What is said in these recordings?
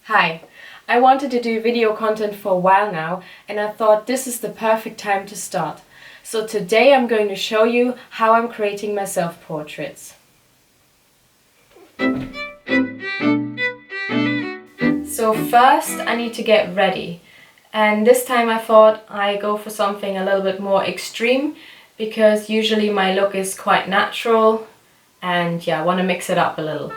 Hi, I wanted to do video content for a while now and I thought this is the perfect time to start. So today I'm going to show you how I'm creating my self-portraits. So first I need to get ready, and this time I thought I go for something a little bit more extreme because usually my look is quite natural and I want to mix it up a little.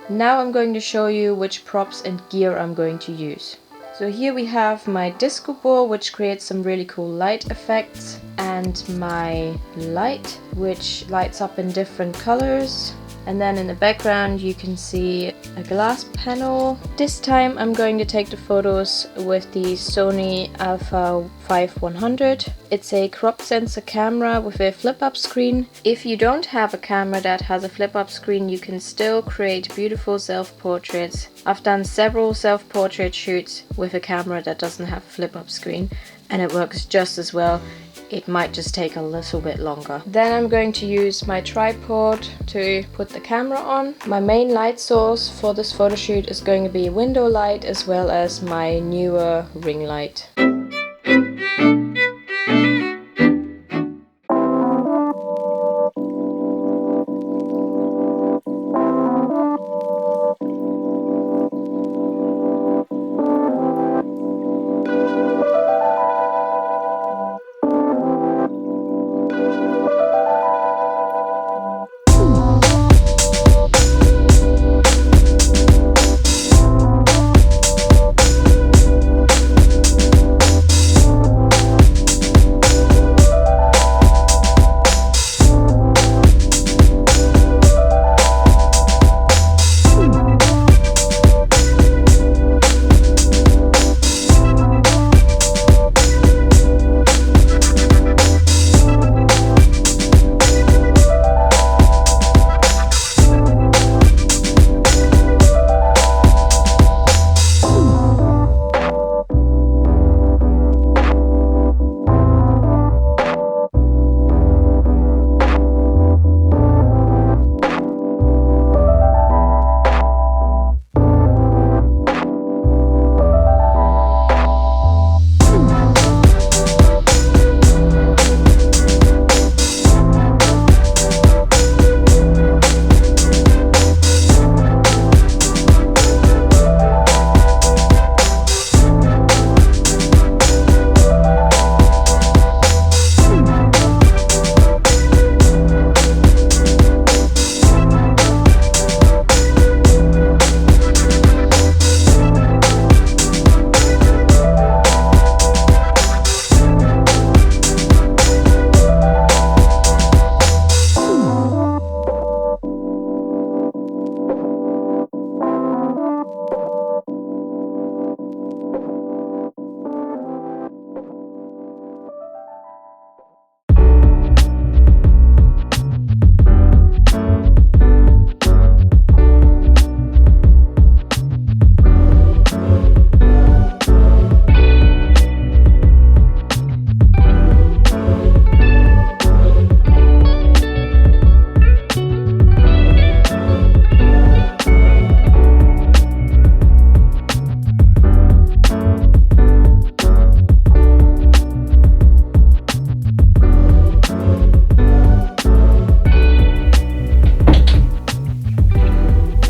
Now I'm going to show you which props and gear I'm going to use. So here we have my disco ball, which creates some really cool light effects, and my light, which lights up in different colors. And then in the background you can see a glass panel. This time I'm going to take the photos with the Sony Alpha 5100. It's a crop sensor camera with a flip-up screen. If you don't have a camera that has a flip-up screen, you can still create beautiful self-portraits. I've done several self-portrait shoots with a camera that doesn't have a flip-up screen and it works just as well. It might just take a little bit longer. Then I'm going to use my tripod to put the camera on. My main light source for this photo shoot is going to be a window light as well as my newer ring light.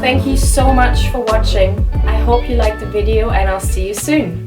Thank you so much for watching. I hope you liked the video and I'll see you soon.